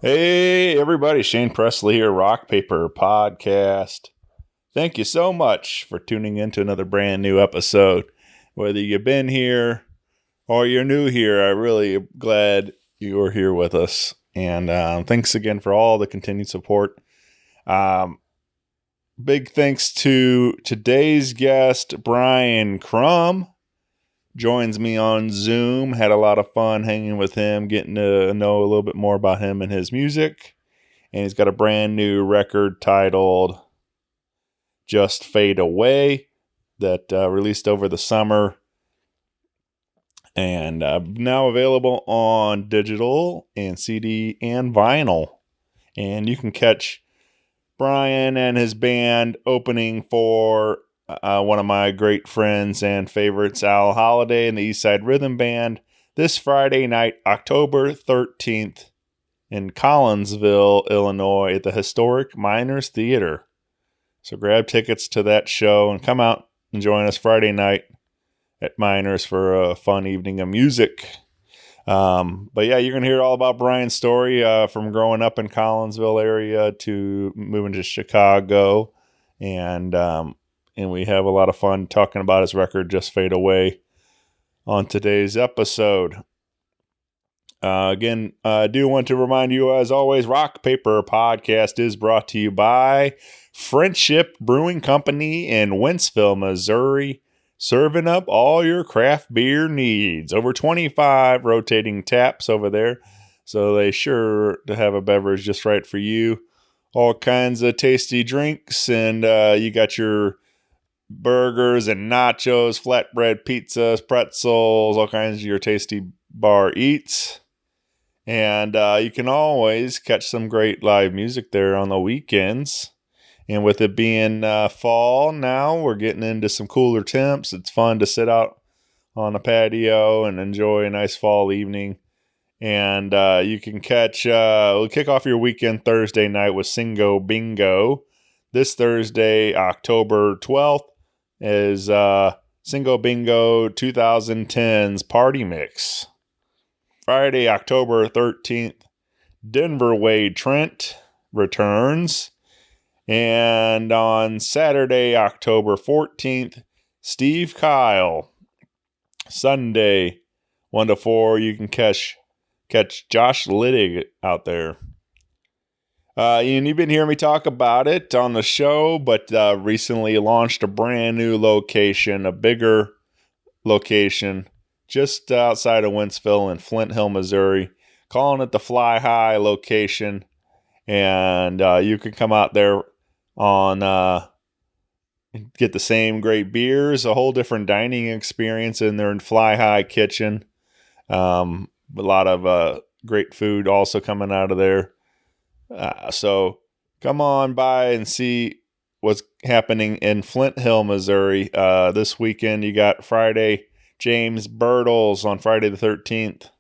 Hey, everybody. Shane Presley here, Rock Paper Podcast. Thank you so much for tuning in to another brand new episode. Whether you've been here or you're new here, I really am glad you're here with us. And thanks again for all the continued support. Big thanks to today's guest, Brian Krumm. Joins me on Zoom. Had a lot of fun hanging with him, getting to know a little bit more about him and his music. And he's got a brand new record titled Just Fade Away that released over the summer. And now available on digital and CD and vinyl. And you can catch Brian and his band opening for one of my great friends and favorites, Holliday and the East Side Rhythm Band, this Friday night, October 13th, in Collinsville, Illinois, at the historic Miners Theater. So grab tickets to that show and come out and join us Friday night at Miners for a fun evening of music. But yeah, you're going to hear all about Brian's story from growing up in Collinsville area to moving to Chicago. And we have a lot of fun talking about his record, Just Fade Away, on today's episode. Again, I do want to remind you, as always, Rock Paper Podcast is brought to you by Friendship Brewing Company in Wentzville, Missouri, serving up all your craft beer needs. Over 25 rotating taps over there, so they sure to have a beverage just right for you. All kinds of tasty drinks, and you got your burgers and nachos, flatbread pizzas, pretzels, all kinds of your tasty bar eats. And you can always catch some great live music there on the weekends. And with it being fall now, we're getting into some cooler temps. It's fun to sit out on a patio and enjoy a nice fall evening. And you can we'll kick off your weekend Thursday night with Singo Bingo. This Thursday, October 12th, is Singo Bingo 2010's Party Mix. Friday, October 13th, Denver Wade Trent returns. And on Saturday, October 14th, Steve Kyle. Sunday, 1 to 4, you can catch Josh Liddig out there. And you've been hearing me talk about it on the show, but recently launched a brand new location, a bigger location, just outside of Wentzville in Flint Hill, Missouri, calling it the Fly High location. And you can come out there get the same great beers, a whole different dining experience in their Fly High kitchen. A lot of great food also coming out of there. So come on by and see what's happening in Flint Hill, Missouri. This weekend, you got Friday, James Birtles on Friday the 13th.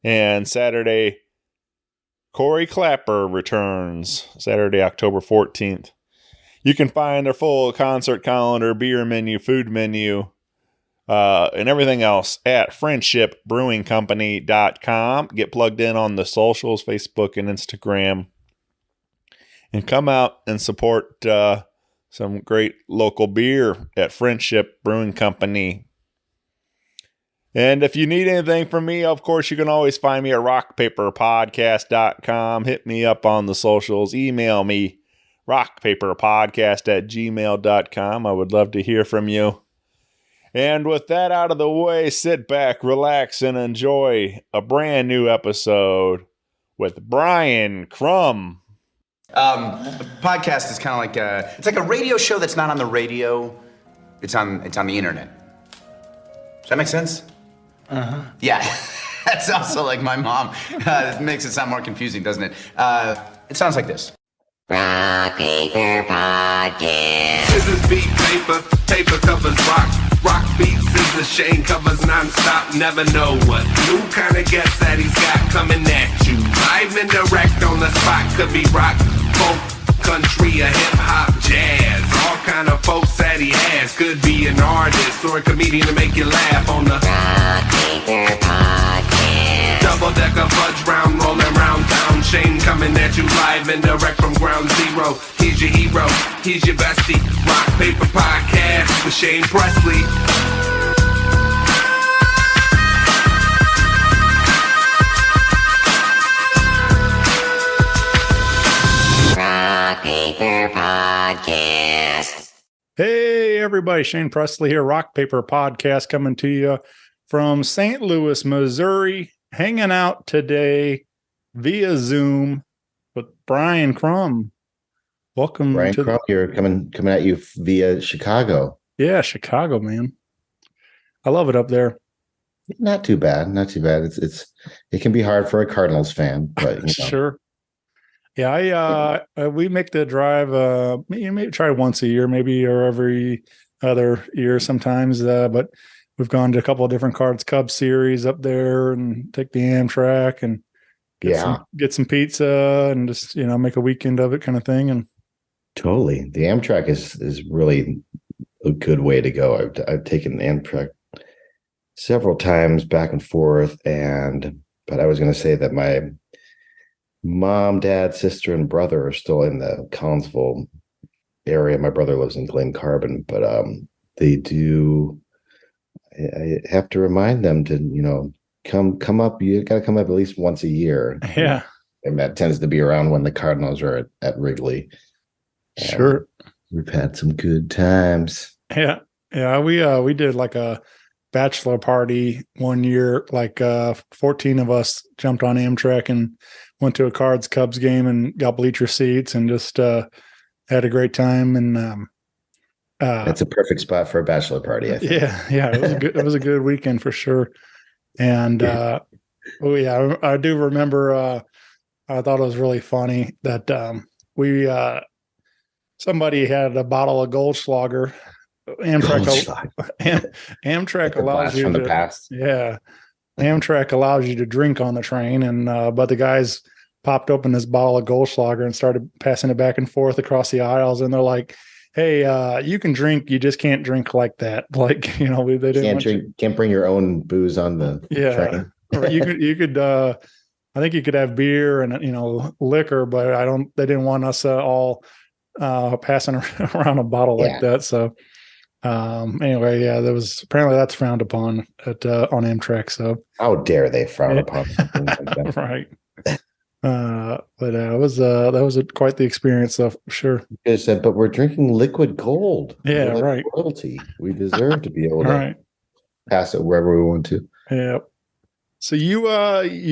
And Saturday, Corey Clapper returns Saturday, October 14th. You can find their full concert calendar, beer menu, food menu, and everything else at friendshipbrewingcompany.com. Get plugged in on the socials, Facebook and Instagram. And come out and support some great local beer at Friendship Brewing Company. And if you need anything from me, of course, you can always find me at rockpaperpodcast.com. Hit me up on the socials. Email me, rockpaperpodcast@gmail.com. I would love to hear from you. And with that out of the way, sit back, relax, and enjoy a brand new episode with Brian Krumm. The podcast is kind of like it's like a radio show that's not on the radio. It's on the internet. Does that make sense? Uh-huh. Yeah. That's also like my mom. It makes it sound more confusing, doesn't it? It sounds like this. Rock Paper Podcast. Scissors beat paper, paper covers rock. Rock beats scissors, Shane covers non-stop. Never know what new kind of guest that he's got coming at you. Live and direct on the spot. Could be rock, folk, country, or hip-hop, jazz. All kind of folks that he has. Could be an artist or a comedian to make you laugh on the Rock Paper Podcast. double-decker fudge round, rolling round town. Coming at you live and direct from ground zero. He's your hero, he's your bestie. Rock Paper Podcast with Shane Presley. Rock Paper Podcast. Hey, everybody. Shane Presley here. Rock Paper Podcast coming to you from St. Louis, Missouri. Hanging out today via Zoom with Brian Krumm. Welcome, Brian Krumm. You're coming at you via Chicago. Yeah, Chicago, man. I love it up there. Not too bad. Not too bad. It can be hard for a Cardinals fan, but Sure. Yeah, we make the drive. Maybe try once a year, maybe, or every other year sometimes. But we've gone to a couple of different Cubs series up there, and take the Amtrak and get some pizza and just make a weekend of it, kind of thing. And totally, the Amtrak is really a good way to go. I've taken the Amtrak several times back and forth, but I was going to say that my mom, dad, sister, and brother are still in the Collinsville area. My brother lives in Glen Carbon, but they do. I have to remind them to, come up. You got to come up at least once a year. Yeah, and that tends to be around when the Cardinals are at Wrigley. Sure, we've had some good times. Yeah. We did like a bachelor party one year. Like 14 of us jumped on Amtrak and went to a Cubs game and got bleacher seats and just had a great time. And that's a perfect spot for a bachelor party, I think. Yeah, it was a good weekend for sure. And I do remember. I thought it was really funny that somebody had a bottle of Goldschlager. Amtrak allows you from to, the past. Yeah, Amtrak allows you to drink on the train, and but the guys popped open this bottle of Goldschlager and started passing it back and forth across the aisles, and they're like, "Hey, you can drink, you just can't drink like that." Like, they didn't can't bring your own booze on the train. Or you could. I think you could have beer and liquor, but they didn't want us all passing around a bottle like that. So. Anyway, apparently that's frowned upon on Amtrak. So how dare they frown upon something like that? Right. But that was quite the experience, though, for sure. You said, but we're drinking liquid gold. Yeah, right. Royalty. We deserve to be able to pass it wherever we want to. Yeah. So you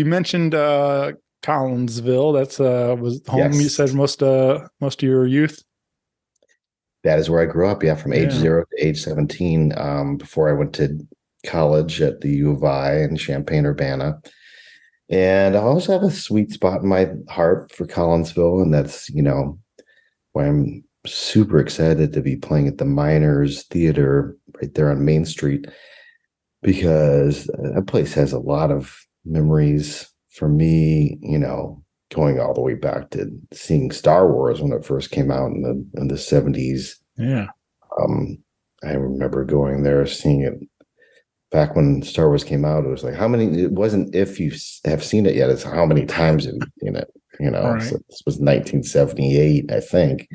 mentioned Collinsville. That's was home. Yes. You said most of your youth. That is where I grew up. Yeah, from age 0 to age 17. Before I went to college at the U of I in Champaign, Urbana. And I also have a sweet spot in my heart for Collinsville, and that's why I'm super excited to be playing at the Miners Theater right there on Main Street, because that place has a lot of memories for me. Going all the way back to seeing Star Wars when it first came out in the 70s. Yeah. I remember going there, seeing it back when Star Wars came out. It was like, it wasn't if you have seen it yet, it's how many times have you seen it, Right. So this was 1978, I think.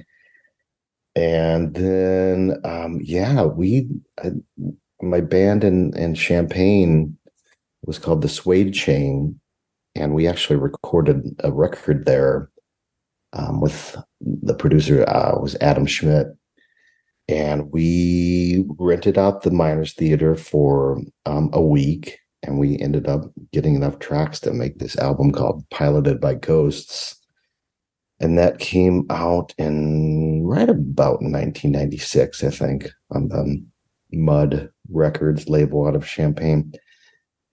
And then, my band in Champaign was called the Suede Chain. And we actually recorded a record there with the producer was Adam Schmidt. And we rented out the Miners Theater for a week. And we ended up getting enough tracks to make this album called Piloted by Ghosts. And that came out in right about 1996, I think, on the Mud Records label out of Champaign.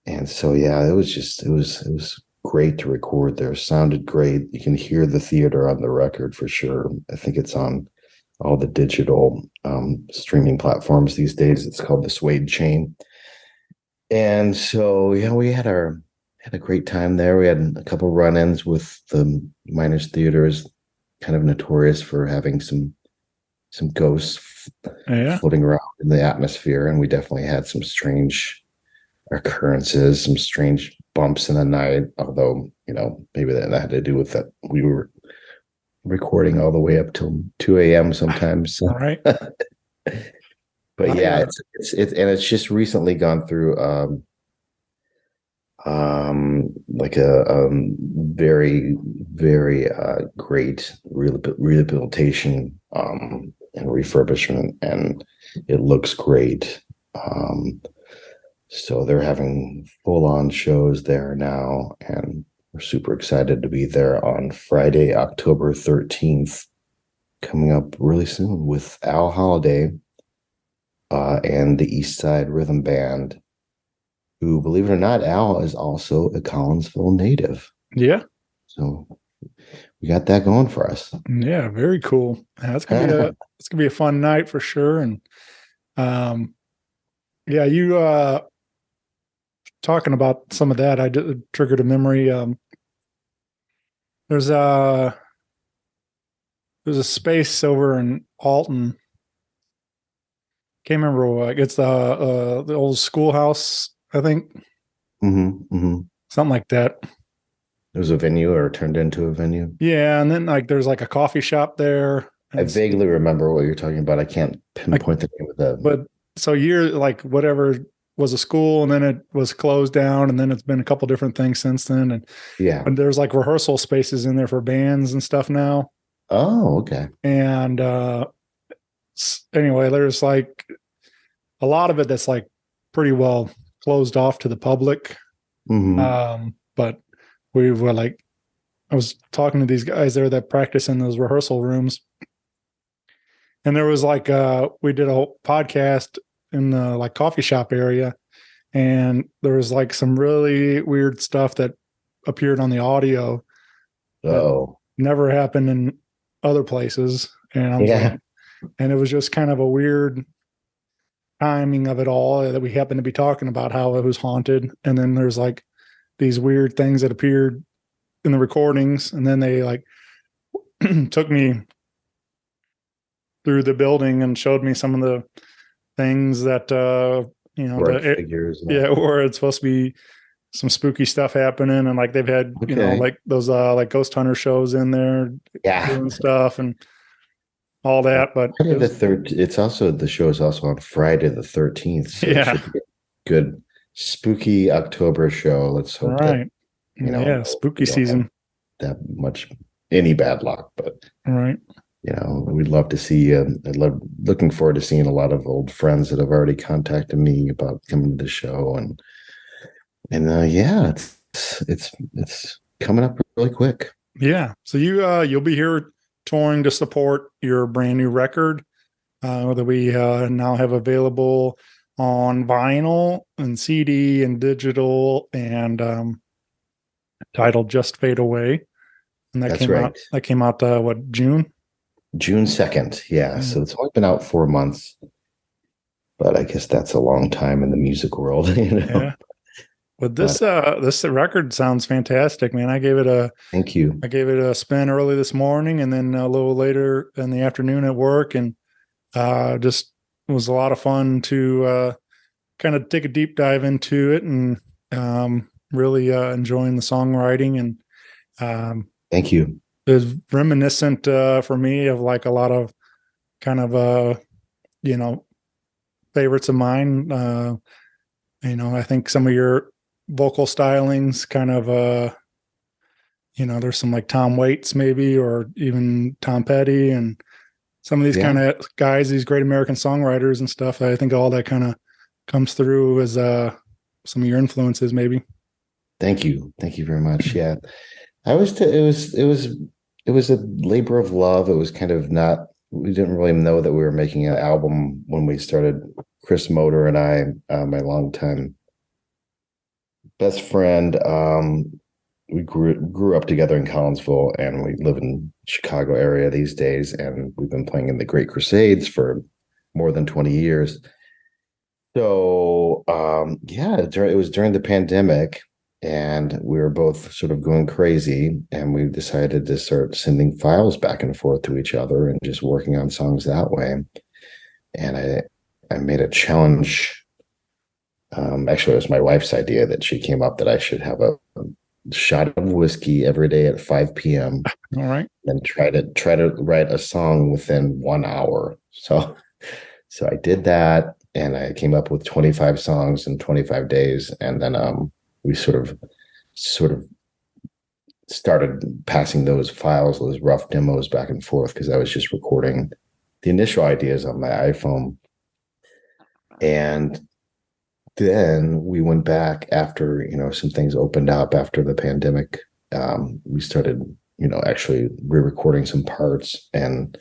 And so, it was great to record there. Sounded great. You can hear the theater on the record for sure. I think it's on all the digital streaming platforms these days. It's called the Suede Chain. And so, we had a great time there. We had a couple run-ins with the Miners Theater, is kind of notorious for having some ghosts floating around in the atmosphere. And we definitely had some strange occurrences, some strange bumps in the night, although, maybe that had to do with that. We were recording all the way up till 2 a.m. sometimes. So. All right. But yeah, it's just recently gone through like a very, very great rehabilitation and refurbishment, and it looks great. So they're having full-on shows there now, and we're super excited to be there on Friday, October 13th, coming up really soon with Al Holliday and the East Side Rhythm Band, who, believe it or not, Al is also a Collinsville native. Yeah. So we got that going for us. Yeah, very cool. It's gonna be a fun night for sure. And you talking about some of that, triggered a memory. There's a space over in Alton. Can't remember what. It's the old schoolhouse, I think. Something like that. It was a venue, or turned into a venue. Yeah, and then there's a coffee shop there. I vaguely remember what you're talking about. I can't pinpoint the name of that. But so whatever was a school, and then it was closed down, and then it's been a couple different things since then. And there's rehearsal spaces in there for bands and stuff now. Oh, okay. And anyway, there's a lot of it that's pretty well closed off to the public. But we were I was talking to these guys there that practice in those rehearsal rooms, and there was we did a podcast in the coffee shop area, and there was some really weird stuff that appeared on the audio. Oh, never happened in other places. And I was and it was just kind of a weird timing of it all, that we happened to be talking about how it was haunted. And then there's these weird things that appeared in the recordings. And then they took me through the building and showed me some of the things that, figures. Where it's supposed to be some spooky stuff happening. And they've had, those ghost hunter shows in there doing stuff and all that. But it's also, the show is also on Friday the 13th. So it should be a good spooky October show. Let's hope that, spooky season. That much any bad luck, but we'd love to see looking forward to seeing a lot of old friends that have already contacted me about coming to the show, and it's coming up really quick. Yeah. So you'll be here touring to support your brand new record that we now have available on vinyl and CD and digital, and titled Just Fade Away. And that came out June 2nd. Yeah. So it's only been out 4 months, but I guess that's a long time in the music world. Yeah. But this record sounds fantastic, man. Thank you. I gave it a spin early this morning, and then a little later in the afternoon at work, and just was a lot of fun to kind of take a deep dive into it, and really enjoying the songwriting. And thank you. It was reminiscent for me of a lot of kind of favorites of mine. I think some of your vocal stylings kind of there's some Tom Waits maybe, or even Tom Petty, and some of these kind of guys, these great American songwriters and stuff. I think all that kind of comes through as some of your influences maybe. Thank you very much. Yeah, it was a labor of love. It was kind of we didn't really know that we were making an album when we started. Chris Motor and I, my longtime best friend, we grew up together in Collinsville, and we live in Chicago area these days, and we've been playing in the Great Crusades for more than 20 years. So it was during the pandemic, and we were both sort of going crazy, and we decided to start sending files back and forth to each other and just working on songs that way. And I made a challenge Actually, it was my wife's idea that she came up that I should have a shot of whiskey every day at 5 p.m. All right. and try to write a song within 1 hour. So I did that, and I came up with 25 songs in 25 days, and then we sort of started passing those files, those rough demos back and forth, because I was just recording the initial ideas on my iPhone. And then we went back after, some things opened up after the pandemic. We started, actually re-recording some parts and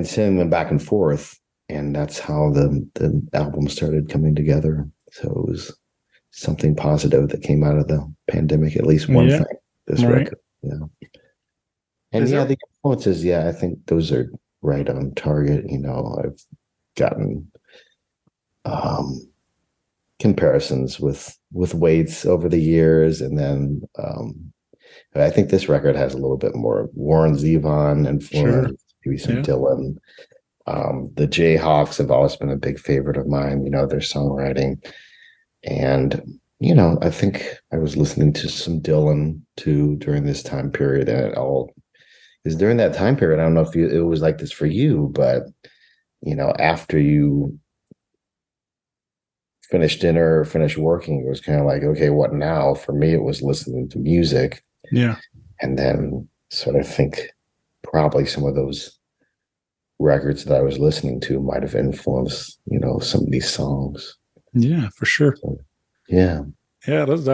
sending them back and forth. And that's how the album started coming together. So it was something positive that came out of the pandemic, at least one thing, this record. Yeah. And the influences, I think those are right on target. I've gotten comparisons with Waits over the years, and then I think this record has a little bit more Warren Zevon influence, maybe some Dylan. The Jayhawks have always been a big favorite of mine, their songwriting. And, I think I was listening to some Dylan too during this time period, and it all is during that time period. I don't know if it was like this for you, but, after you finish dinner or finish working, it was kind of like, okay, what now? For me, it was listening to music. Yeah. And then sort of think probably some of those records that I was listening to might have influenced, some of these songs. Yeah, for sure. So, yeah. Yeah, those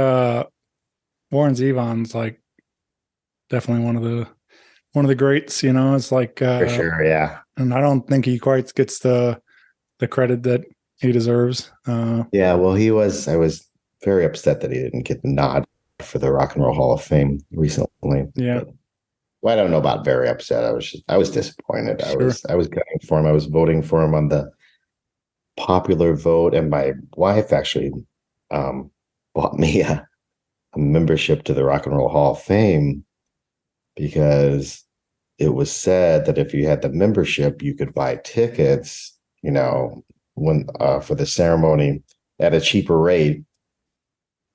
Warren Zevon's like definitely one of the greats, it's like For sure, yeah. And I don't think he quite gets the credit that he deserves. Yeah, well, I was very upset that he didn't get the nod for the Rock and Roll Hall of Fame recently. Yeah. Well, I don't know about very upset. I was disappointed. Sure. I was going for him. I was voting for him on the popular vote, and my wife actually bought me a membership to the Rock and Roll Hall of Fame, because it was said that if you had the membership, you could buy tickets, when for the ceremony at a cheaper rate,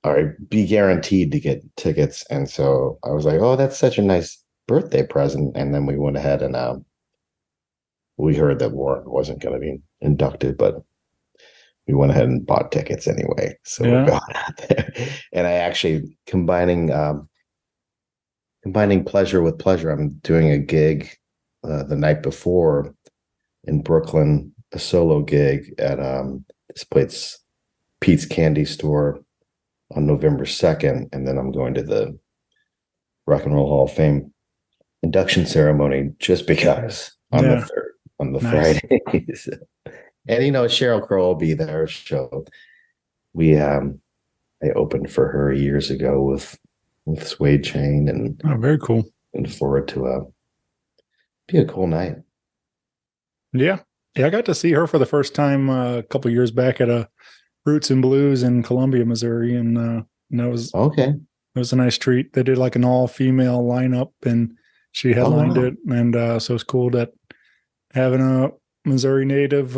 or be guaranteed to get tickets. And so I was like, oh, that's such a nice birthday present. And then we went ahead and we heard that Warren wasn't going to be inducted, but we went ahead and bought tickets anyway. So we're going out there. And I actually combining pleasure with pleasure. I'm doing a gig the night before in Brooklyn, a solo gig at this place, Pete's Candy Store, on November 2nd. And then I'm going to the Rock and Roll Hall of Fame induction ceremony just because on the 3rd, on the Friday. And Sheryl Crow will be there. So I opened for her years ago with Suede Chain, and very cool. And forward to be a cool night. Yeah. I got to see her for the first time a couple years back at a Roots and Blues in Columbia, Missouri, and that was okay. It was a nice treat. They did like an all-female lineup, and she headlined it, and so it's cool that having a Missouri native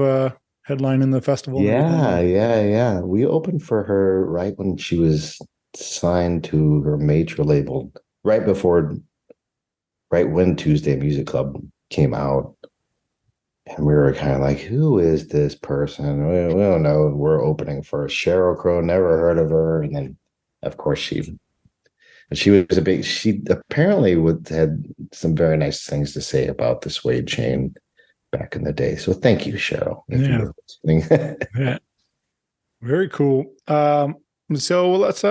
headlining the festival. Yeah. We opened for her right when she was signed to her major label, right when Tuesday Music Club came out. And we were kind of like, who is this person? We don't know. We're opening for Sheryl Crow, never heard of her. And then, of course, she apparently had some very nice things to say about the Suede Chain back in the day. So thank you, Cheryl. Yeah. Very cool. So let's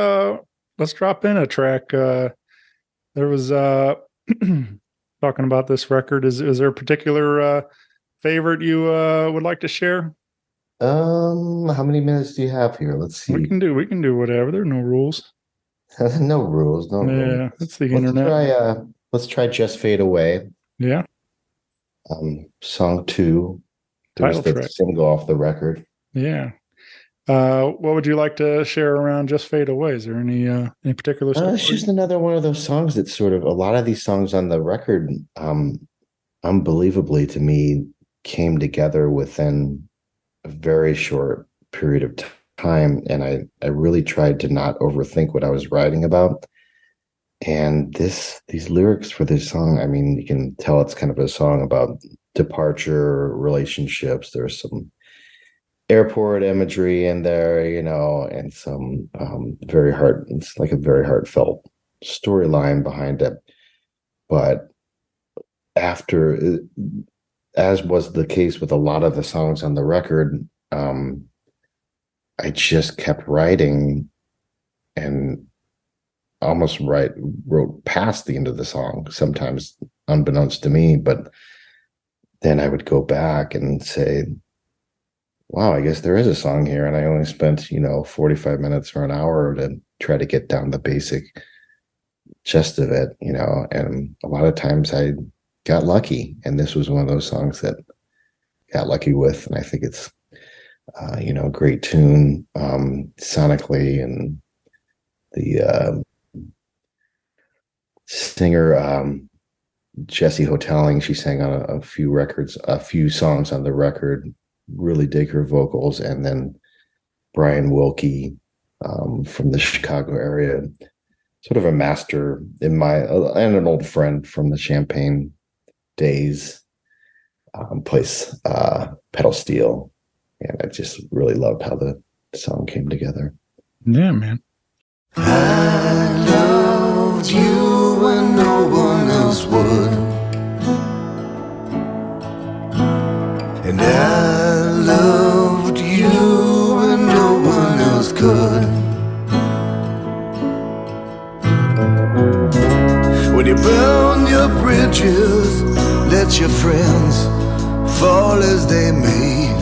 drop in a track. There was talking about this record. Is there a particular favorite you would like to share? How many minutes do you have here? Let's see. We can do whatever. There are no rules. No rules. Yeah, it's the internet. Let's try Just Fade Away. Yeah. Song 2. There's the single off the record. Yeah. What would you like to share around Just Fade Away? Is there any particular story? It's just another one of those songs that sort of, a lot of these songs on the record, unbelievably to me, came together within a very short period of time, and I really tried to not overthink what I was writing about. And these lyrics for this song, I mean, you can tell it's kind of a song about departure, relationships. There's some airport imagery in there, you know, and some it's like a very heartfelt storyline behind it. But after, as was the case with a lot of the songs on the record, I just kept writing and almost wrote past the end of the song, sometimes unbeknownst to me. But then I would go back and say, wow, I guess there is a song here. And I only spent, 45 minutes or an hour to try to get down the basic gist of it, and a lot of times I got lucky. And this was one of those songs that got lucky with. And I think it's, a great tune sonically, and the singer, Jessie Hotelling, she sang on a few songs on the record. Really dig her vocals. And then Brian Wilkie from the Chicago area, sort of a master and an old friend from the Champagne days, plays pedal steel. And I just really loved how the song came together. Yeah, man. I loved you when no one else would, and I loved you when no one else could. When you burn your bridges, let your friends fall as they may.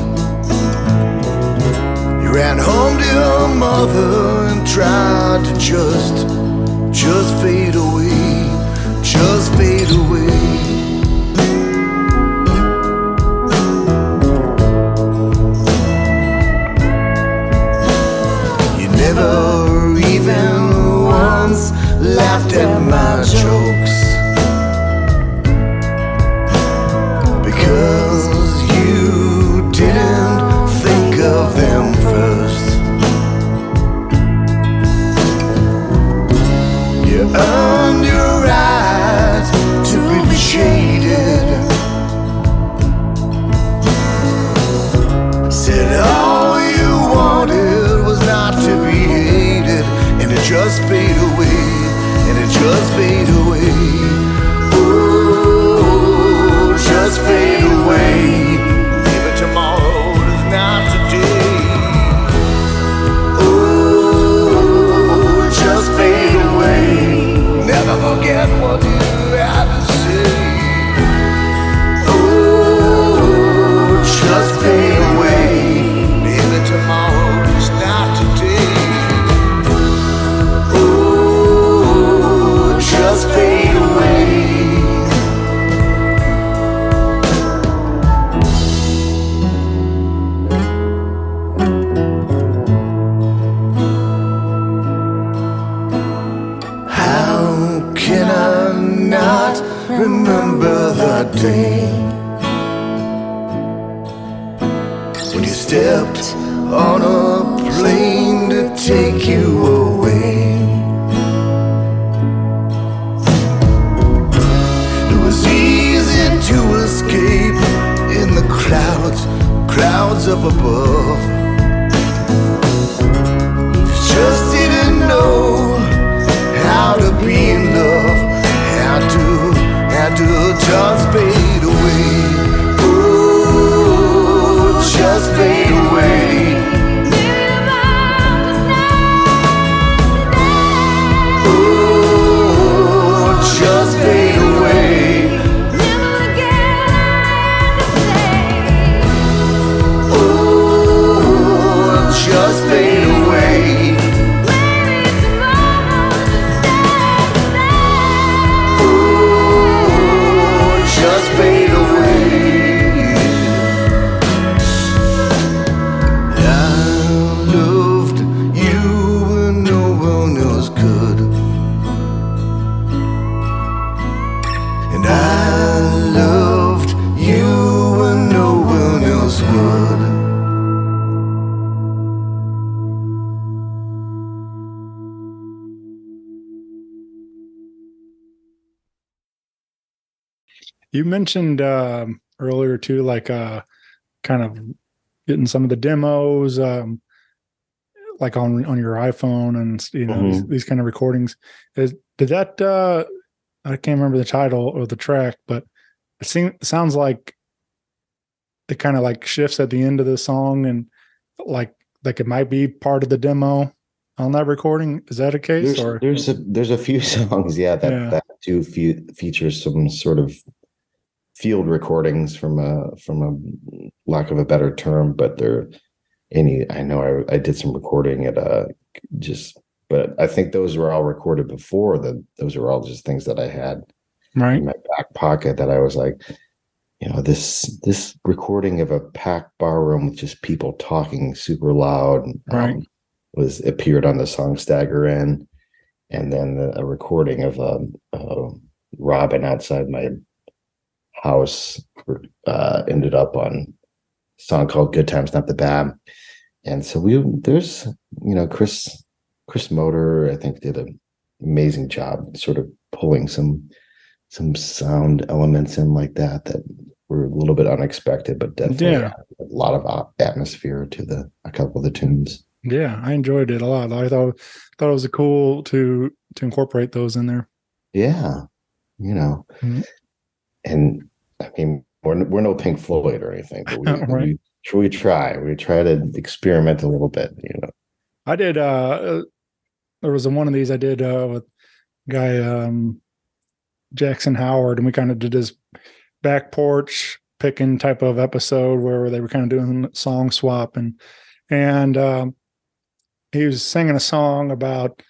You ran home to your mother and tried to just fade away, just fade away. You never even once laughed at my jokes, because you didn't think of them first. You earned your right to be shaded. Said all you wanted was not to be hated, and it just fade away, and it just fade away. Ooh, just fade away. Maybe tomorrow is not today. Ooh, just fade away. Never forget what you had to say. Ooh, just fade away. Maybe tomorrow is not today. Ooh, just fade away. How can I not remember that day when you stepped on a plane to take you away? It was easy to escape in the clouds up above. You just didn't know how to be in love, had to just fade away. Ooh, just fade away. Ooh, just fade away. Ooh, just fade away. Just fade away. I loved you when no one else could, and I loved you when no one else would. You mentioned earlier too, like kind of getting some of the demos, like on your iPhone, and you know these kind of recordings. Did that? I can't remember the title or the track, but it sounds like it kind of like shifts at the end of the song, and like it might be part of the demo on that recording. Is that a case? There's a few songs, that do feature some sort of field recordings from a lack of a better term, but I know I did some recording at but I think those were all recorded before those were all just things that I had in my back pocket that I was like, you know, this recording of a packed bar room with just people talking super loud appeared on the song Stagger Inn, and then a recording of Robin outside my house ended up on a song called Good Times Not the Bad. And so there's, you know, Chris Motor, I think, did an amazing job sort of pulling some sound elements in like that were a little bit unexpected, but definitely a lot of atmosphere to a couple of the tunes. Yeah, I enjoyed it a lot. I thought it was cool to incorporate those in there. Yeah, you know, and I mean, we're no Pink Floyd or anything, but we try to experiment a little bit. You know, I did. There was one of these I did with guy Jackson Howard, and we kind of did this back porch picking type of episode where they were kind of doing song swap, and he was singing a song about,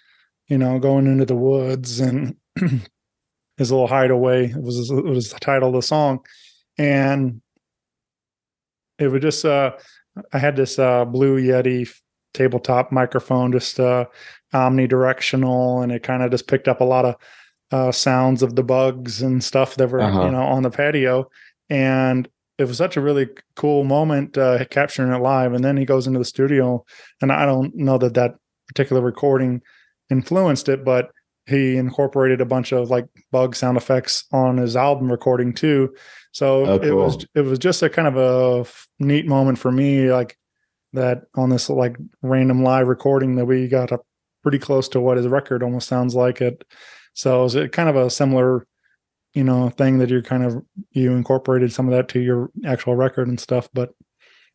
you know, going into the woods and his little hideaway. It was the title of the song, and it was just I had this Blue Yeti tabletop microphone, just omnidirectional, and it kind of just picked up a lot of sounds of the bugs and stuff that were you know, on the patio, and it was such a really cool moment capturing it live. And then he goes into the studio, and I don't know that particular recording influenced it, but he incorporated a bunch of like bug sound effects on his album recording too. So cool. it was just a kind of a neat moment for me, like that on this like random live recording that we got up pretty close to what his record almost sounds like it. So it was kind of a similar, you know, thing that you incorporated some of that to your actual record and stuff. But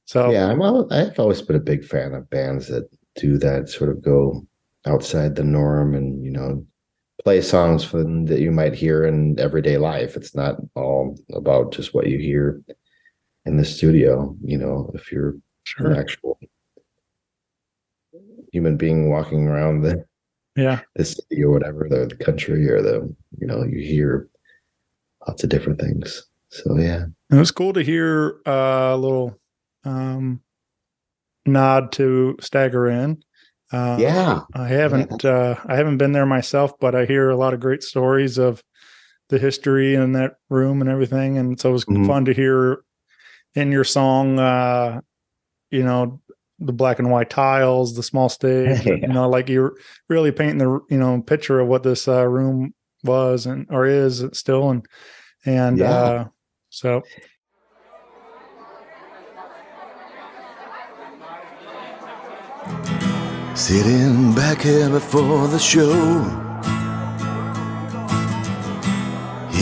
so yeah, I've always been a big fan of bands that do that, sort of go outside the norm and, you know, play songs that you might hear in everyday life. It's not all about just what you hear in the studio. You know, if you're an actual human being walking around the city or whatever, the country or you hear lots of different things. So yeah, it was cool to hear a little nod to Stagger Inn. I haven't been there myself, but I hear a lot of great stories of the history in that room and everything, and so it was fun to hear in your song, you know, the black and white tiles, the small stage, you know, like you're really painting the, you know, picture of what this room was or is still, and so. Sitting back here before the show,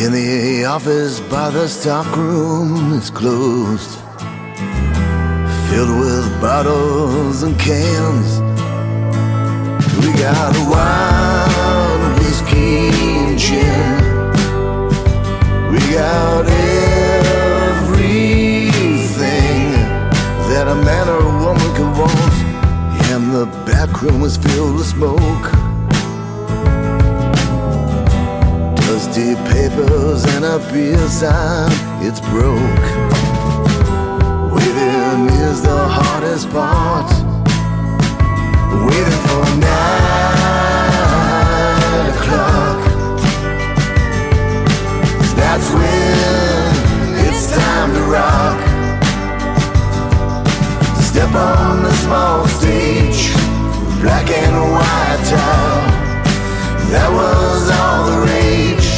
in the office by the stock room is closed, filled with bottles and cans. We got wine, whiskey, and gin. We got everything that a man or a woman could want. And the back room was filled with smoke, dusty papers and a beer sign, it's broke. Waiting is the hardest part, waiting for 9 o'clock. 'Cause that's when it's time to rock. Step on the small stage, black and white tile. That was all the rage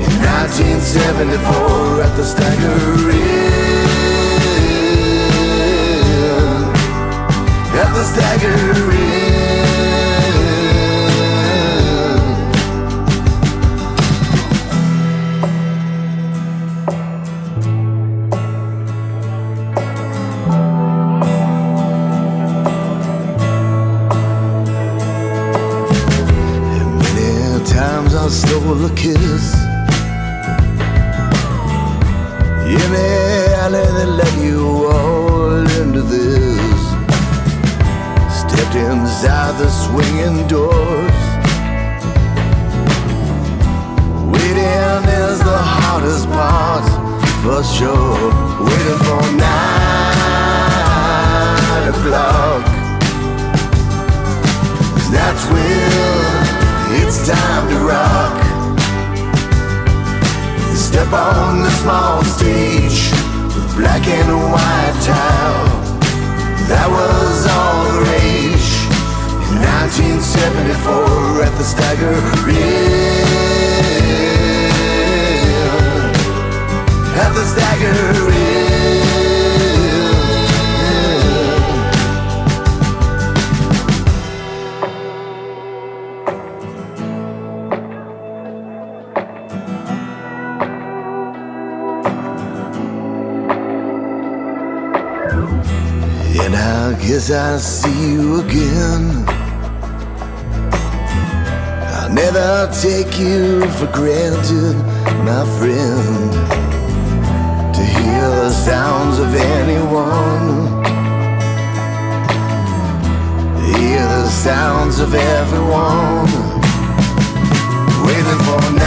in 1974 at the Stagger Inn. At the Stagger Inn. I stole a kiss in the alley that led you all into this. Stepped inside the swinging doors. Waiting is the hardest part, for sure. Waiting for 9 o'clock, 'cause that's when it's time to rock. Step on the small stage with black and white towel. That was all the rage in 1974 at the Stagger Inn. At the Stagger Inn. And I guess I'll see you again. I'll never take you for granted, my friend. To hear the sounds of anyone, hear the sounds of everyone. Waiting for 9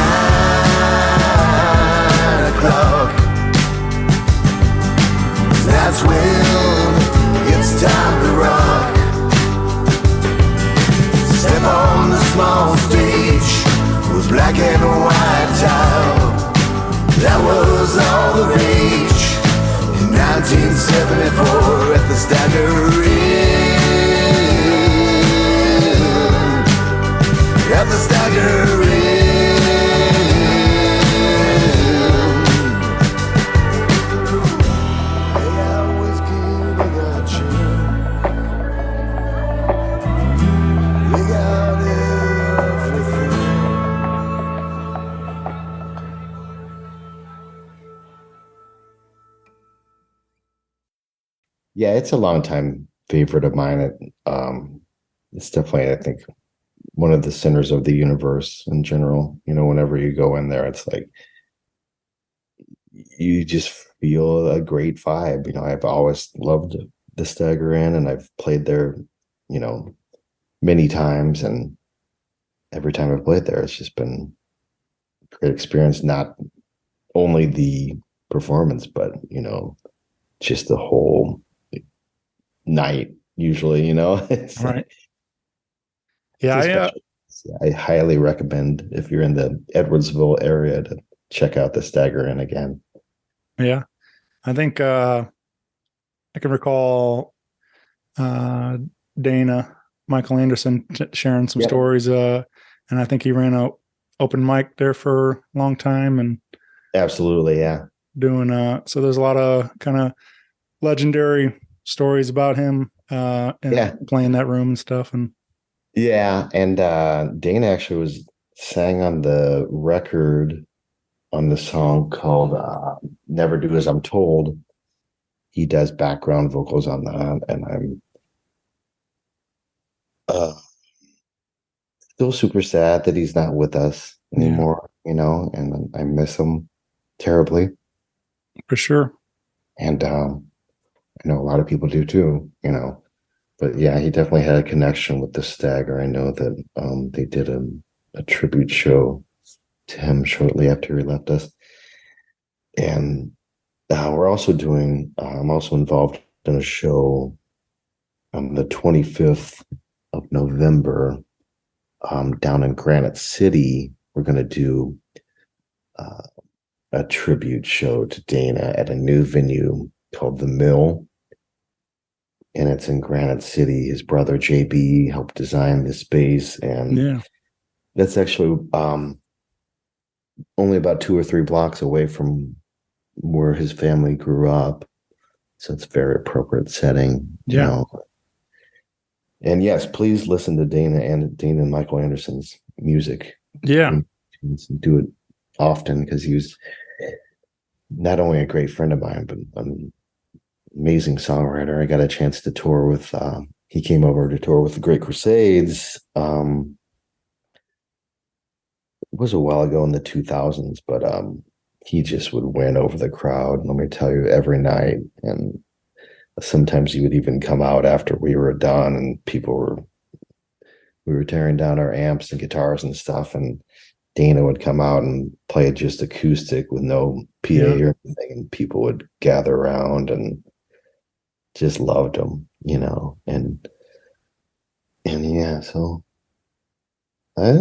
o'clock, 'cause that's when it's time to rock. Step on the small stage with black and white towel. That was all the rage in 1974 at the Stagger Inn. At the Stagger Inn. Yeah, it's a longtime favorite of mine. It's definitely, I think, one of the centers of the universe in general. You know, whenever you go in there, it's like you just feel a great vibe. You know, I've always loved the Stagger Inn, and I've played there, you know, many times, and every time I've played there, it's just been a great experience. Not only the performance, but you know, just the whole night. Usually, you know, it's Right. like, Yeah, I highly recommend, if you're in the Edwardsville area, to check out the Stagger Inn again. yeah. I think I can recall Dana, Michael Anderson, sharing some stories. And I think he ran a open mic there for a long time, and Absolutely, yeah. doing so there's a lot of kind of legendary stories about him and playing that room and stuff. And Yeah, and Dana actually sang on the record on the song called Never Do As I'm Told. He does background vocals on that, and I'm still super sad that he's not with us anymore, you know, and I miss him terribly. For sure. And I know a lot of people do too, you know. But yeah, he definitely had a connection with the Stagger. I know that they did a tribute show to him shortly after he left us. And we're also doing, I'm also involved in a show on the 25th of November down in Granite City. We're going to do a tribute show to Dana at a new venue called The Mill. And it's in Granite City. His brother JB helped design this space, and that's actually only about 2 or 3 blocks away from where his family grew up. So it's a very appropriate setting, you know. And yes, please listen to Dana and Michael Anderson's music. Yeah. And do it often, because he was not only a great friend of mine, but an amazing songwriter. I got a chance to tour with, he came over to tour with the Great Crusades. It was a while ago in the 2000s, but he just would win over the crowd, let me tell you, every night. And sometimes he would even come out after we were done and we were tearing down our amps and guitars and stuff, and Dana would come out and play it just acoustic with no PA or anything, and people would gather around and just loved him, you know. And yeah, so I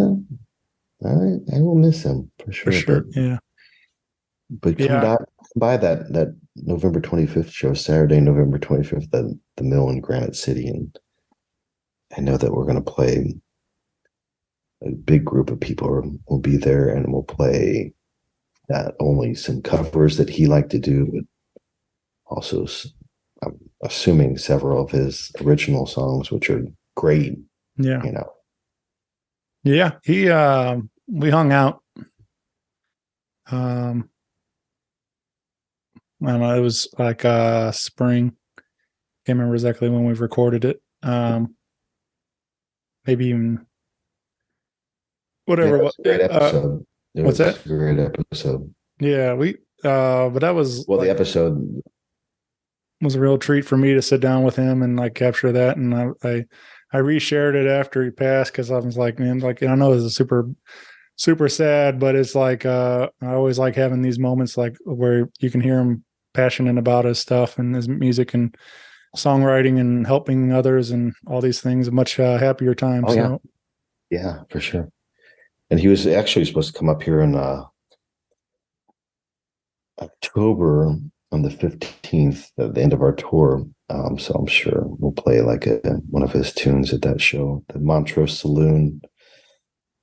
will miss him for sure. For sure, yeah. But come by that November 25th show, Saturday, November 25th, the Mill in Granite City, and I know that we're going to play. A big group of people will be there, and we'll play not only some covers that he liked to do, but also, I'm assuming, several of his original songs, which are great. Yeah, you know. Yeah, we hung out. I don't know, it was like spring. Can't remember exactly when we've recorded it. Maybe even whatever. Yeah, it was a great episode. What's that? A great episode. Yeah, but that was the episode was a real treat for me to sit down with him and like capture that. And I reshared it after he passed, because I was like, man, like, I know it's a super sad, but it's like I always like having these moments like where you can hear him passionate about his stuff and his music and songwriting and helping others and all these things. A much happier time. Yeah, for sure. And he was actually supposed to come up here in October on the 15th, at the end of our tour. So I'm sure we'll play like one of his tunes at that show, the Montrose Saloon,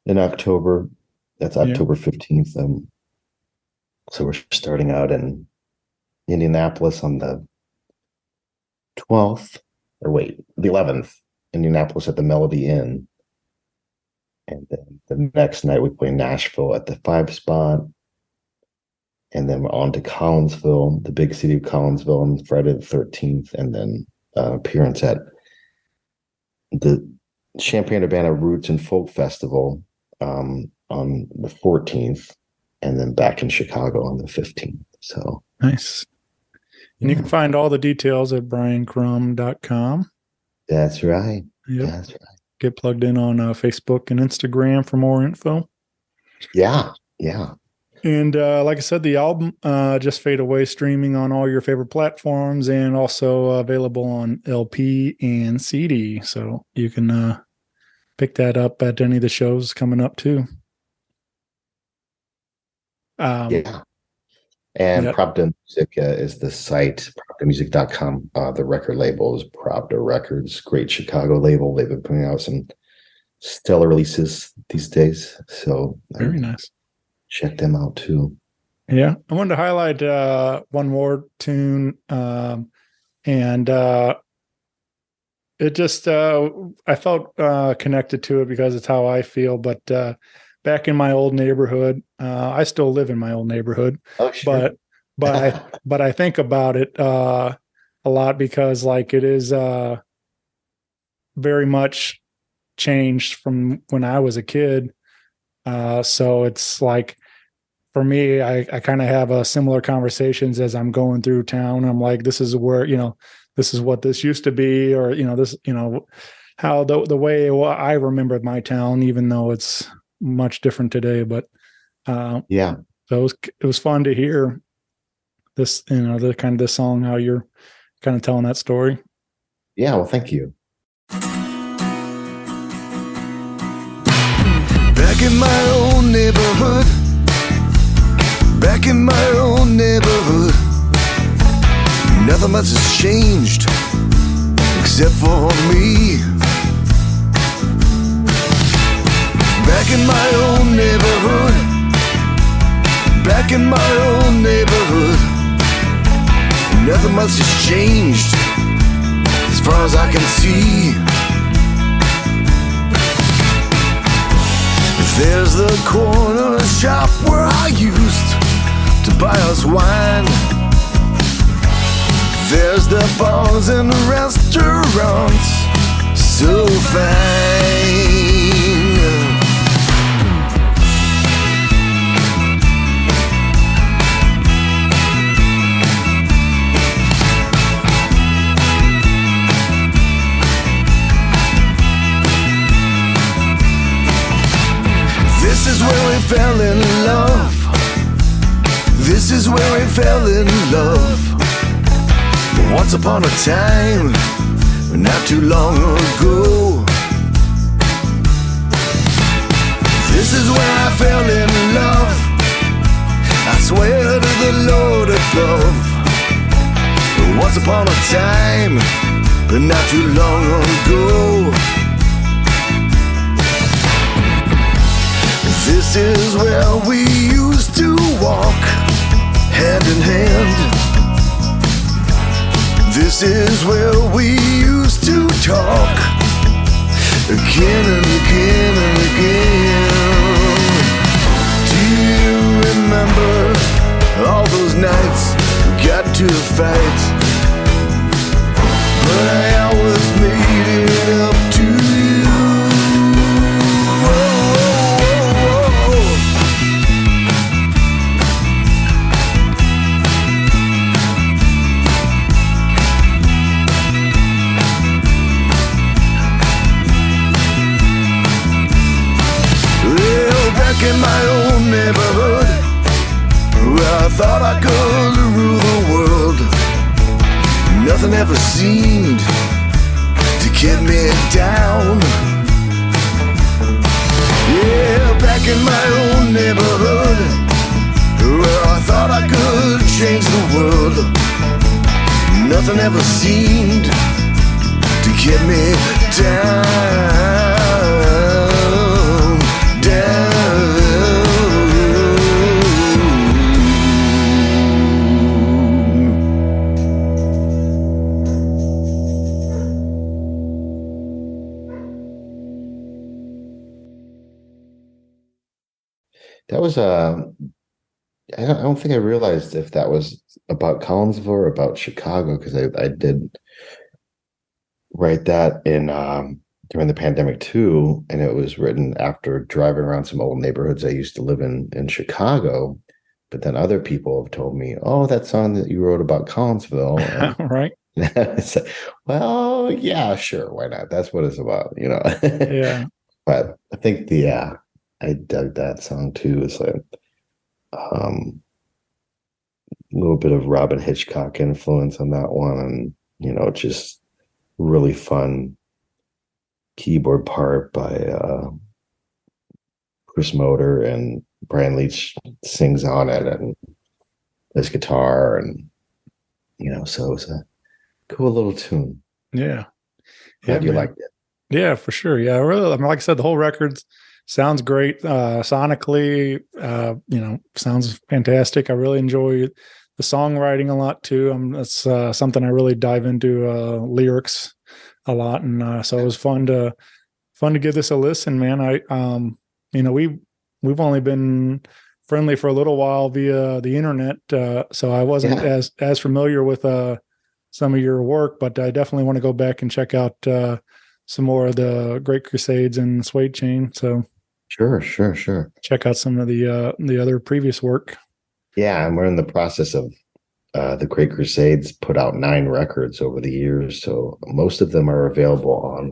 in October. That's October 15th. So we're starting out in Indianapolis on the 12th, the 11th, Indianapolis at the Melody Inn. And then the next night we play Nashville at the 5 Spot. And then we're on to Collinsville, the big city of Collinsville, on Friday the 13th. And then appearance at the Champaign-Urbana Roots and Folk Festival on the 14th. And then back in Chicago on the 15th. So nice. And you can find all the details at briankrumm.com. That's right. Yep. That's right. Get plugged in on Facebook and Instagram for more info. Yeah. And like I said, the album, Just Fade Away, streaming on all your favorite platforms and also available on LP and CD. So you can pick that up at any of the shows coming up too. Yeah. And Pravda Music is the site, pravdamusic.com. The record label is Pravda Records, great Chicago label. They've been putting out some stellar releases these days. So very nice. Check them out too. Yeah. I wanted to highlight one more tune. And it just, I felt connected to it because it's how I feel. But back in my old neighborhood, I still live in my old neighborhood, but I think about it a lot, because like it is very much changed from when I was a kid. So it's like, for me, I kind of have similar conversations as I'm going through town. I'm like, this is where, this is what this used to be, or, this, how the way I remember my town, even though it's much different today. But so it was fun to hear this, the kind of this song, how you're kind of telling that story. Yeah, well, thank you. Back in my old neighborhood, back in my old neighborhood, nothing much has changed except for me. Back in my old neighborhood, back in my old neighborhood. Nothing much has changed as far as I can see. There's the corner shop where I used to buy us wine. There's the bars and restaurants, so fine. This is where we fell in love. This is where we fell in love. Once upon a time, not too long ago. This is where I fell in love. I swear to the Lord above. Once upon a time, but not too long ago. This is where we used to walk hand in hand. This is where we used to talk again and again and again. Do you remember all those nights we got to fight? But I always made it up to you. In my own neighborhood, where I thought I could rule the world, nothing ever seemed to get me down. Yeah, back in my own neighborhood, where I thought I could change the world, nothing ever seemed to get me down. That was I don't think I realized if that was about Collinsville or about Chicago, because I did write that in during the pandemic too, and it was written after driving around some old neighborhoods I used to live in Chicago. But then other people have told me, "Oh, that song that you wrote about Collinsville," right? So, well, yeah, sure, why not? That's what it's about, you know. Yeah. But I think I dug that song too. It's like a little bit of Robin Hitchcock influence on that one, and you know, just really fun keyboard part by Chris Motor, and Brian Leach sings on it, and his guitar, and you know, so it's a cool little tune. Yeah, Glad you liked it. Yeah, for sure. Yeah, really. I mean, like I said, the whole record sounds great. Sonically, you know, sounds fantastic. I really enjoy the songwriting a lot too. That's something I really dive into, lyrics a lot, and so it was fun to give this a listen, man. You know, we've only been friendly for a little while via the internet, so I wasn't as familiar with some of your work, but I definitely want to go back and check out some more of the Great Crusades and Suede Chain. So sure. Check out some of the other previous work. Yeah, and we're in the process of the Great Crusades put out 9 records over the years, so most of them are available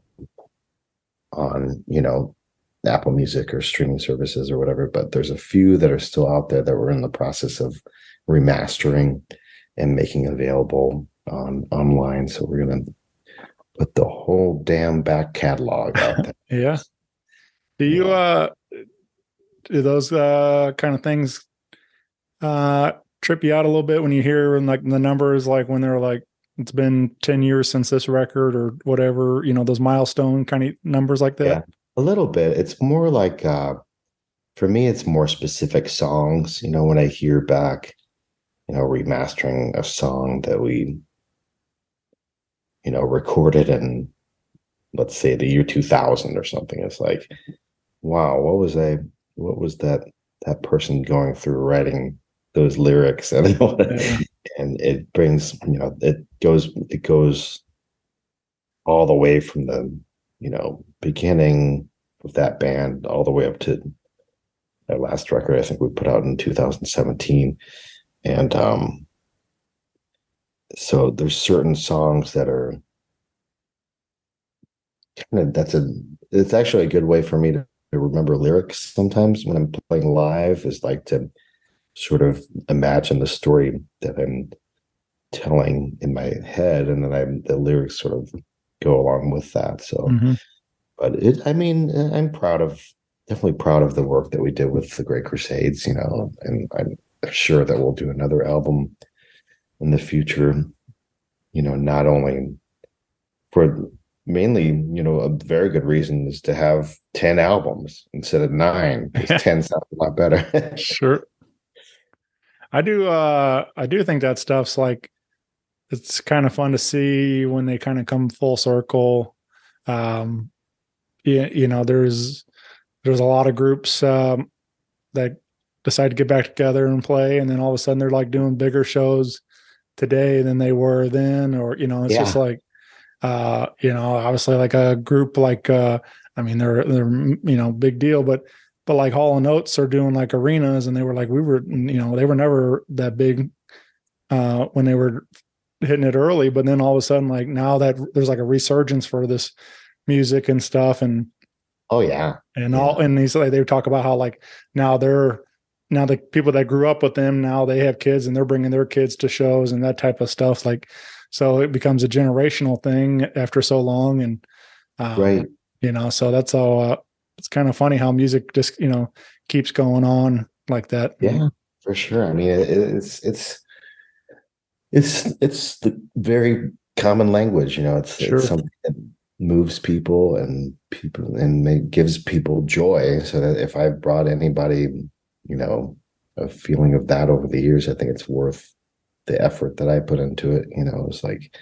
on you know, Apple Music or streaming services or whatever. But there's a few that are still out there that we're in the process of remastering and making available online. So we're gonna put the whole damn back catalog out there. Yeah. Do you do those kind of things trip you out a little bit when you hear like the numbers, like when they're like, it's been 10 years since this record or whatever, you know, those milestone kind of numbers like that? Yeah, a little bit. It's more like for me, it's more specific songs. When I hear back, remastering a song that we, recorded in, let's say, the year 2000 or something. It's like, wow, what was that person going through writing those lyrics? And and it brings, it goes all the way from the, beginning of that band all the way up to their last record, I think we put out in 2017. And so there's certain songs that are kind of, it's actually a good way for me to remember lyrics sometimes when I'm playing live, is like to sort of imagine the story that I'm telling in my head, and then the lyrics sort of go along with that. So, but I'm definitely proud of the work that we did with the Great Crusades, and I'm sure that we'll do another album in the future, not only for mainly, a very good reason is to have 10 albums instead of 9, because 10 sounds a lot better. Sure. I do think that stuff's like, it's kind of fun to see when they kind of come full circle. There's a lot of groups that decide to get back together and play, and then all of a sudden they're like doing bigger shows today than they were then, or it's just like obviously like a group like they're big deal, but like Hall & Oates are doing like arenas, and they were never that big when they were hitting it early, but then all of a sudden, like now that there's like a resurgence for this music and stuff, and they talk about how like now the people that grew up with them, now they have kids and they're bringing their kids to shows and that type of stuff. Like, so it becomes a generational thing after so long. And, right. So that's all, it's kind of funny how music just, keeps going on like that. Yeah, for sure. I mean, it's the very common language, it's something that moves people and gives people joy. So that if I've brought anybody, a feeling of that over the years, I think it's worth the effort that I put into it. It's like,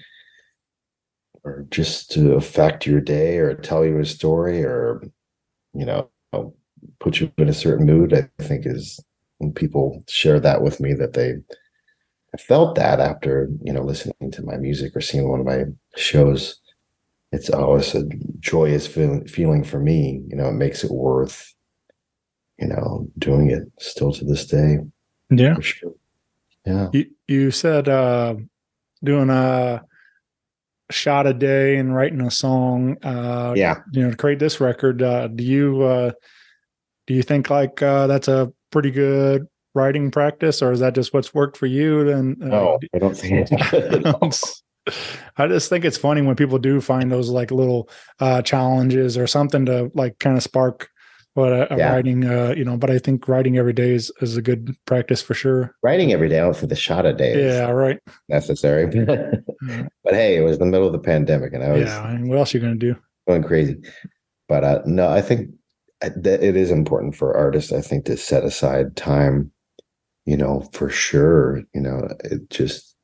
or just to affect your day or tell you a story or, put you in a certain mood. I think is when people share that with me, that they felt that after, listening to my music or seeing one of my shows. It's always a joyous feeling for me. It makes it worth, doing it still to this day. Yeah. For sure. Yeah. You said doing a shot a day and writing a song, to create this record. Do you think like that's a pretty good writing practice, or is that just what's worked for you? Then no, I don't think it's I just think it's funny when people do find those like little challenges or something to like kind of spark writing, but I think writing every day is a good practice for sure. Writing every day, for the shot a day. Yeah, right. Necessary. But hey, it was the middle of the pandemic and I was what else are you going to do? Going crazy. But no, I think that it is important for artists, I think, to set aside time, for sure, it just,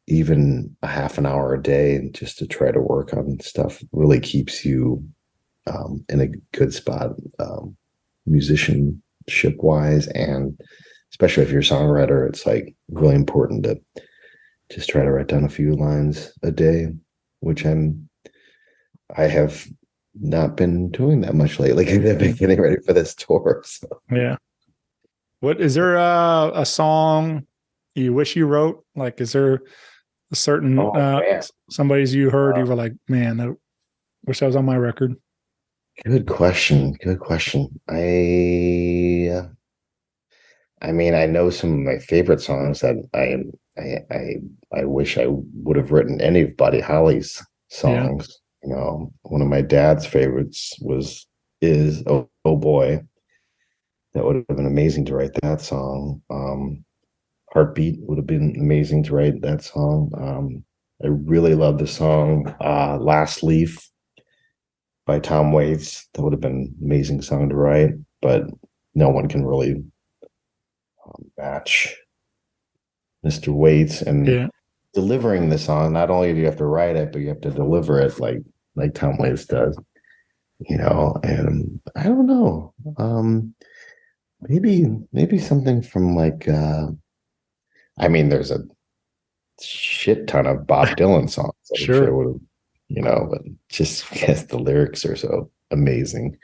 even a half an hour a day just to try to work on stuff really keeps you in a good spot, musicianship wise, and especially if you're a songwriter, it's like really important to just try to write down a few lines a day, which I have not been doing that much lately. I've been getting ready for this tour. So. Yeah. What is there a song you wish you wrote? Like, is there a certain somebody's you heard you were like, man, I wish that was on my record? Good question. I mean, I know some of my favorite songs that I wish I would have written any of Buddy Holly's songs. One of my dad's favorites is Oh Boy. That would have been amazing to write that song. Heartbeat would have been amazing to write that song. I really love the song Last Leaf by Tom Waits. That would have been an amazing song to write. But no one can really match Mr. Waits. And delivering the song, not only do you have to write it, but you have to deliver it like Tom Waits does, and I don't know. Maybe something from there's a shit ton of Bob Dylan songs. I'm sure would have, but just because the lyrics are so amazing.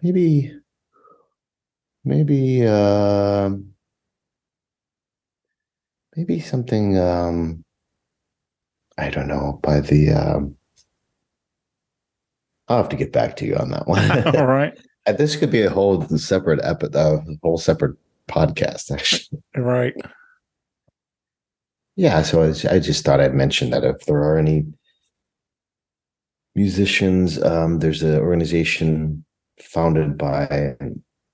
Maybe something, I don't know, by the, I'll have to get back to you on that one. All right. This could be a whole separate separate podcast, actually. Right. Yeah. So I just thought I'd mention that if there are any musicians, there's an organization founded by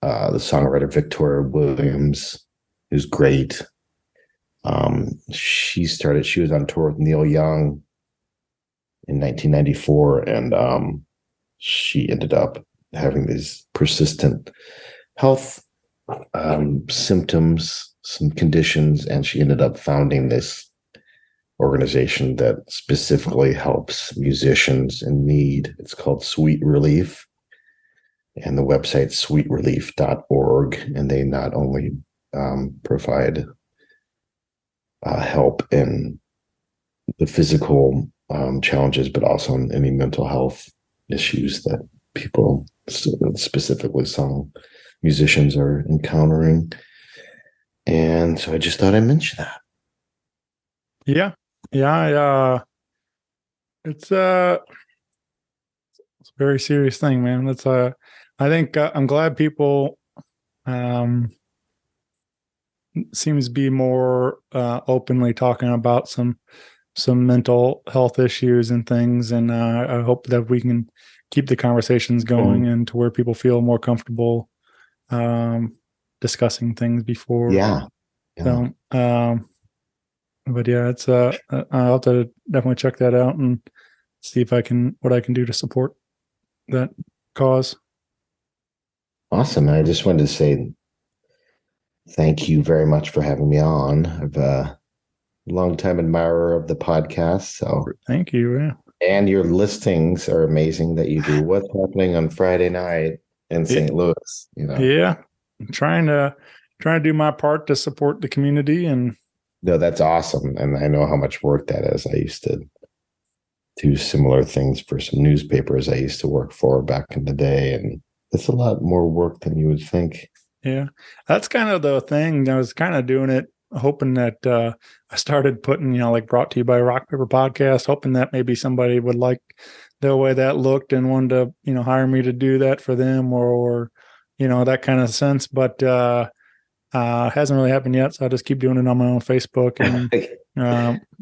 the songwriter Victoria Williams, who's great. She was on tour with Neil Young in 1994, and she ended up having these persistent health symptoms, some conditions, and she ended up founding this organization that specifically helps musicians in need. It's called Sweet Relief, and the website sweetrelief.org, and they not only provide help in the physical challenges, but also in any mental health issues that people, specifically some musicians, are encountering. And so I just thought I'd mention that. Yeah. It's a very serious thing, man. I think I'm glad people seems to be more openly talking about some mental health issues and things, and I hope that we can keep the conversations going and to where people feel more comfortable discussing things before. So, but yeah, it's I'll have to definitely check that out and see if what I can do to support that cause. Awesome. I just wanted to say thank you very much for having me on. I've a longtime admirer of the podcast. So thank you. Yeah. And your listings are amazing that you do. What's happening on Friday night in St. Louis? Yeah. I'm trying to do my part to support the community. And no, that's awesome. And I know how much work that is. I used to do similar things for some newspapers I used to work for back in the day. And it's a lot more work than you would think. Yeah. That's kind of the thing. I was kind of doing it, hoping that I started putting, brought to you by Rock Paper Podcast, hoping that maybe somebody would like the way that looked and wanted to, hire me to do that for them or that kind of sense. But hasn't really happened yet. So I just keep doing it on my own Facebook. And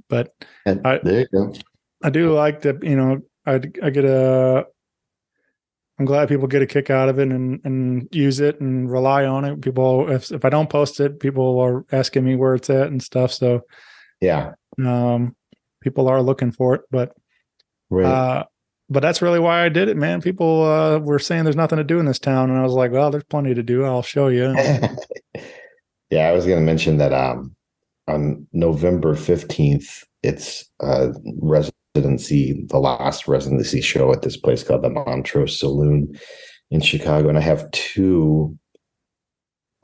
but there you go. I do like that, I get I'm glad people get a kick out of it and use it and rely on it. People, if I don't post it, people are asking me where it's at and stuff. So yeah, people are looking for it, but that's really why I did it, man. People were saying there's nothing to do in this town. And I was like, well, there's plenty to do. I'll show you. Yeah. I was going to mention that on November 15th, it's the last residency show at this place called the Montrose Saloon in Chicago. And I have two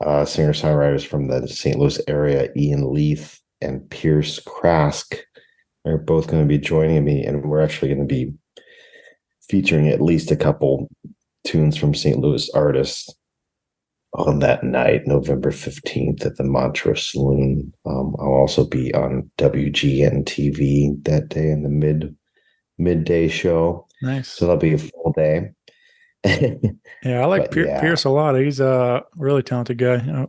singer-songwriters from the St. Louis area, Ian Leith and Pierce Krask, are both going to be joining me. And we're actually going to be featuring at least a couple tunes from St. Louis artists on that night, November 15th at the Montrose Saloon. I'll also be on WGN TV that day in the midday show. Nice. So that'll be a full day. Yeah, I like Pierce a lot. He's a really talented guy.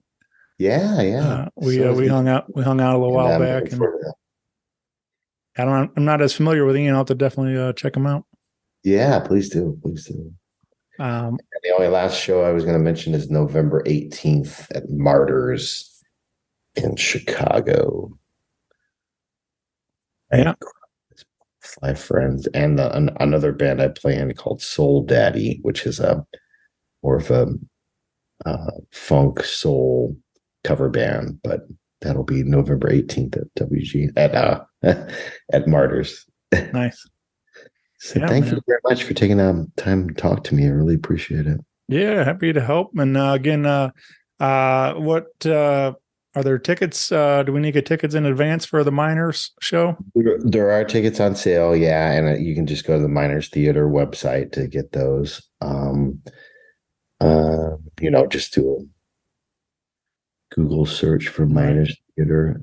Yeah. We hung out a little while back, and I'm not as familiar with Ian. I'll have to definitely check him out. Yeah, please do. And the only last show I was going to mention is November 18th at Martyrs in Chicago. Yeah. 5 friends and another band I play in called Soul Daddy, which is more of a funk soul cover band, but that'll be November 18th at WG at Martyrs. Nice. So thank you very much for taking time to talk to me. I really appreciate it. Yeah, happy to help. And again, what are there tickets? Do we need to get tickets in advance for the Miners show? There are tickets on sale, yeah, and you can just go to the Miners Theater website to get those. Just do a Google search for Miners Theater.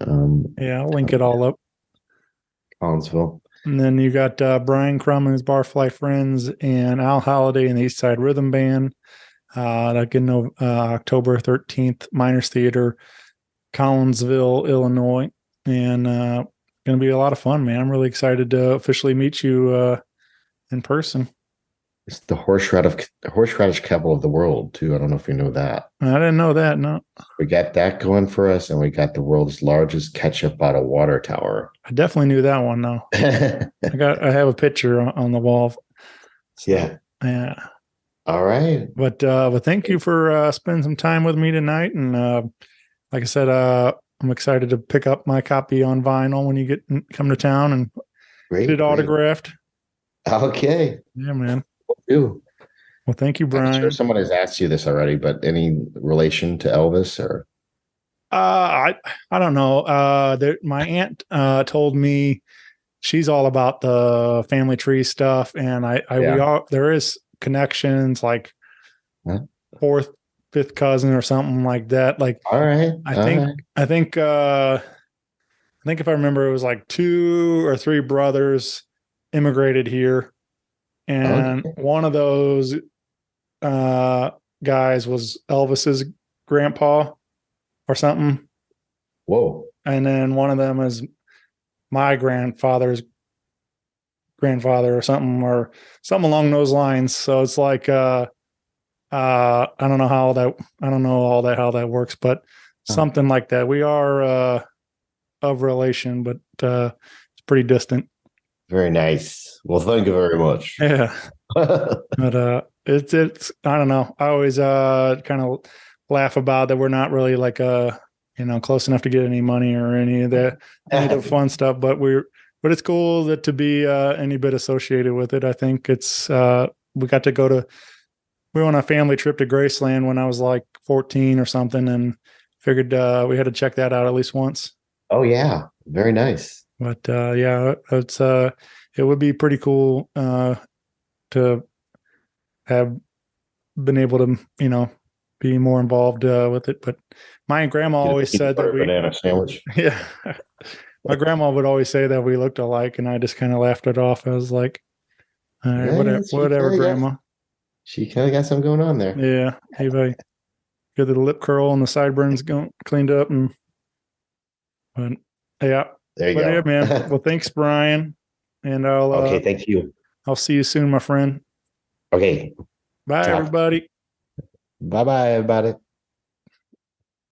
Yeah, I'll link it all up. Collinsville. And then you got Brian Krumm and his Barfly Friends and Al Holliday and the East Side Rhythm Band. Again, October 13th, Miners Theater, Collinsville, Illinois. And going to be a lot of fun, man. I'm really excited to officially meet you in person. It's the horseradish capital of the world, too. I don't know if you know that. I didn't know that, no. We got that going for us, and we got the world's largest ketchup out of water tower. I definitely knew that one, though. I have a picture on the wall. So, yeah. All right. But thank you for spending some time with me tonight. And like I said, I'm excited to pick up my copy on vinyl when you come to town and get it autographed. Okay. Yeah, man. Well, thank you, Brian. I'm sure someone has asked you this already, but any relation to Elvis or? I don't know. My aunt told me she's all about the family tree stuff, and there is connections like fourth, fifth cousin or something like that. Like, all right, I think if I remember, it was like 2 or 3 brothers immigrated here. And one of those guys was Elvis's grandpa or something. Whoa. And then one of them is my grandfather's grandfather or something along those lines. So it's like I don't know how that works, but something like that. We are of relation, but it's pretty distant. Very nice. Well, thank you very much. Yeah. But it's I don't know. I always kind of laugh about that we're not really like close enough to get any money or any of the fun stuff, but it's cool that to be any bit associated with it. I think it's we went on a family trip to Graceland when I was like 14 or something, and figured we had to check that out at least once. Oh yeah, very nice. But it would be pretty cool to have been able to be more involved with it. But my grandma always said that banana sandwich. Yeah, my grandma would always say that we looked alike, and I just kind of laughed it off. I was like, all right, whatever, Grandma. She kind of got something going on there. Yeah, hey, get the lip curl and the sideburns cleaned up, but yeah. There you go. Yeah, man. Well, thanks, Brian. And okay, thank you. I'll see you soon, my friend. Okay. Bye, everybody. Bye-bye, everybody.